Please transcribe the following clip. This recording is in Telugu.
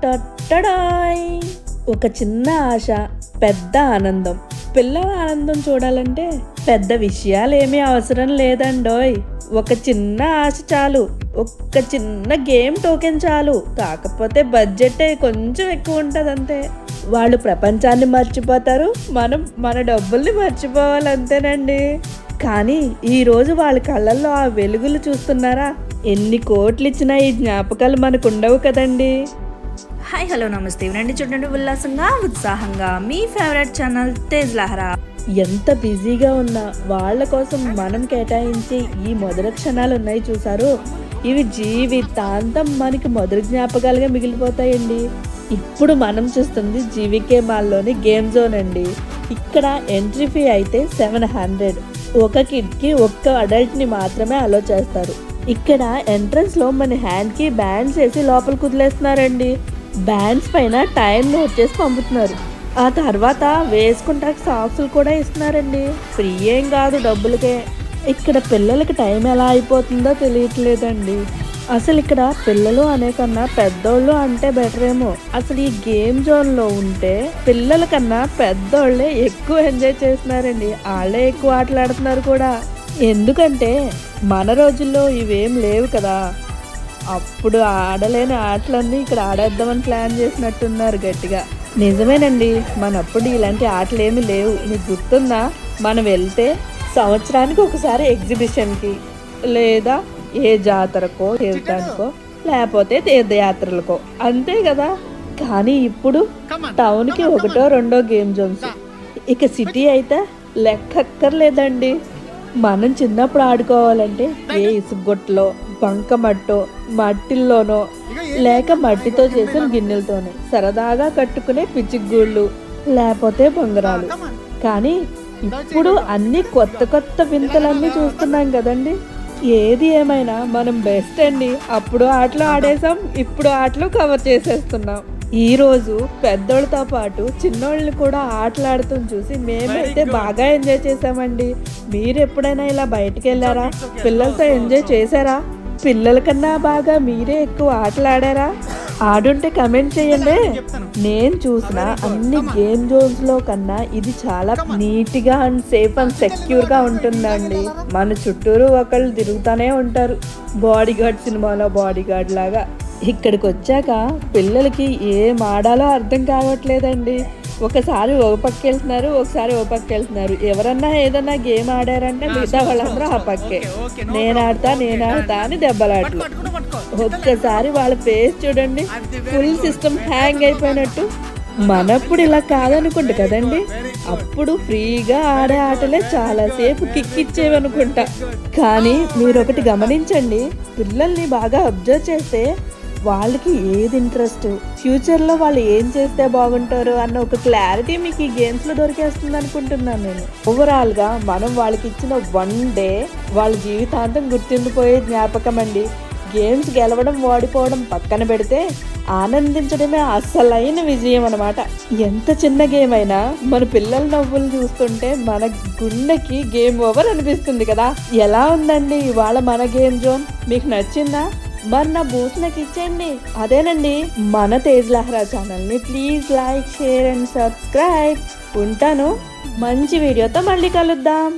టట్టడాయ్! ఒక చిన్న ఆశ, పెద్ద ఆనందం. పిల్లల ఆనందం చూడాలంటే పెద్ద విషయాలేమీ అవసరం లేదండోయ్. ఒక చిన్న ఆశ చాలు, ఒక్క చిన్న గేమ్ టోకెన్ చాలు. కాకపోతే బడ్జెట్ కొంచెం ఎక్కువ ఉంటుంది అంతే. వాళ్ళు ప్రపంచాన్ని మర్చిపోతారు, మనం మన డబ్బుల్ని మర్చిపోవాలంతేనండి. కానీ ఈరోజు వాళ్ళ కళ్ళల్లో ఆ వెలుగులు చూస్తున్నారా? ఎన్ని కోట్లు ఇచ్చినా ఈ జ్ఞాపకాలు మనకు ఉండవు కదండి. హాయ్ హలో నమస్తే, వినండి చూడండి ఉల్లాసంగా ఉత్సాహంగా మీ ఫేవరెట్ ఛానల్ తేజ్ లహరా. ఎంత బిజీగా ఉన్నా వాళ్ళ కోసం మనం కేటాయించి ఈ మొదటి క్షణాలు ఉన్నాయి చూసారు, ఇవి జీవితాంతం మనకి మొదటి జ్ఞాపకాలుగా మిగిలిపోతాయండి. ఇప్పుడు మనం చూస్తుంది జీవికే మాల్లోని గేమ్ జోన్ అండి. ఇక్కడ ఎంట్రీ ఫీ అయితే 700. ఒక కిడ్కి ఒక్క అడల్ట్ని మాత్రమే అలో చేస్తారు. ఇక్కడ ఎంట్రన్స్లో మన హ్యాండ్కి బ్యాండ్స్ వేసి లోపలికి వదిలేస్తున్నారండి. బ్యాండ్స్ పైన టైం నోట్ చేసి పంపుతున్నారు. ఆ తర్వాత వేసుకుంటానికి సాక్సులు కూడా ఇస్తున్నారండి. ఫ్రీ ఏం కాదు, డబ్బులకే. ఇక్కడ పిల్లలకి టైం ఎలా అయిపోతుందో తెలియట్లేదండి. అసలు ఇక్కడ పిల్లలు అనే కన్నా పెద్దోళ్ళు అంటే బెటర్ ఏమో. అసలు ఈ గేమ్ జోన్లో ఉంటే పిల్లల కన్నా పెద్దోళ్ళే ఎక్కువ ఎంజాయ్ చేస్తున్నారండి. వాళ్ళే ఎక్కువ ఆటలాడుతున్నారు కూడా. ఎందుకంటే మన రోజుల్లో ఇవేం లేవు కదా. అప్పుడు ఆడలేని ఆటలన్నీ ఇక్కడ ఆడేద్దామని ప్లాన్ చేసినట్టున్నారు గట్టిగా. నిజమేనండి, మనప్పుడు ఇలాంటి ఆటలు ఏమి లేవు. నీకు గుర్తుందా? మనం వెళ్తే సంవత్సరానికి ఒకసారి ఎగ్జిబిషన్కి, లేదా ఏ జాతరకో తీర్థానికో, లేకపోతే తీర్థయాత్రలకో, అంతే కదా. కానీ ఇప్పుడు టౌన్కి ఒకటో రెండో గేమ్ జోన్స్. ఇక సిటీ అయితే లెక్కక్కర్లేదండి. మనం చిన్నప్పుడు ఆడుకోవాలంటే ఏ ఇసుగొట్టలో, బంకమట్టో, మట్టిల్లోనో, లేక మట్టితో చేసిన గిన్నెలతోనే సరదాగా కట్టుకునే పిచ్చిగూళ్ళు, లేకపోతే బొంగరాలు. కానీ ఇప్పుడు అన్ని కొత్త కొత్త వింతలన్నీ చూస్తున్నాం కదండి. ఏది ఏమైనా మనం బెస్ట్ అండి. అప్పుడు ఆటలు ఆడేసాం, ఇప్పుడు ఆటలు కవర్ చేసేస్తున్నాం. ఈరోజు పెద్దోళ్ళతో పాటు చిన్నోళ్ళని కూడా ఆటలాడుతూ చూసి మేమైతే బాగా ఎంజాయ్ చేసామండి. మీరు ఎప్పుడైనా ఇలా బయటకు వెళ్ళారా? పిల్లలతో ఎంజాయ్ చేశారా? పిల్లల కన్నా బాగా మీరే ఎక్కువ ఆటలాడారా? ఆడుంటే కమెంట్ చేయండి. నేను చూసిన అన్ని గేమ్ జోన్స్లో కన్నా ఇది చాలా నీట్గా అండ్ సేఫ్ అండ్ సెక్యూర్గా ఉంటుందండి. మన చుట్టూరు ఒకళ్ళు తిరుగుతూనే ఉంటారు, బాడీ గార్డ్ సినిమాలో బాడీ గార్డ్ లాగా. ఇక్కడికి వచ్చాక పిల్లలకి ఏం ఆడాలో అర్థం కావట్లేదండి. ఒకసారి ఓ పక్క వెళ్తున్నారు, ఒకసారి ఓ పక్క వెళ్తున్నారు. ఎవరన్నా ఏదన్నా గేమ్ ఆడారంటే మిగతా వాళ్ళందరూ ఆ పక్కే. నేను ఆడతా అని దెబ్బలాట్లు. ఒక్కసారి వాళ్ళ ఫేస్ చూడండి, ఫుల్ సిస్టమ్ హ్యాంగ్ అయిపోయినట్టు. మనప్పుడు ఇలా కాదనుకుంటా కదండి. అప్పుడు ఫ్రీగా ఆడే ఆటలే చాలాసేపు కిక్కిచ్చేవి అనుకుంటా. కానీ మీరు ఒకటి గమనించండి, పిల్లల్ని బాగా అబ్జర్వ్ చేస్తే వాళ్ళకి ఏది ఇంట్రెస్ట్, ఫ్యూచర్లో వాళ్ళు ఏం చేస్తే బాగుంటారు అన్న ఒక క్లారిటీ మీకు ఈ గేమ్స్లో దొరికేస్తుంది అనుకుంటున్నాను నేను. ఓవరాల్గా మనం వాళ్ళకి ఇచ్చిన 1 డే వాళ్ళ జీవితాంతం గుర్తుండిపోయే జ్ఞాపకం అండి. గేమ్స్ గెలవడం ఓడిపోవడం పక్కన పెడితే ఆనందించడమే అసలైన విజయం అన్నమాట. ఎంత చిన్న గేమ్ అయినా మన పిల్లల నవ్వులు చూస్తుంటే మన గుండెకి గేమ్ ఓవర్ అనిపిస్తుంది కదా. ఎలా ఉందండి ఇవాళ మన గేమ్ జోన్? మీకు నచ్చిందా? మరి నా బూస్ట్ నాకు ఇచ్చేయండి. అదేనండి మన తేజ్ లహరా ఛానల్ని please like, share and subscribe. ఉంటాను, మంచి వీడియోతో మళ్ళీ కలుద్దాం.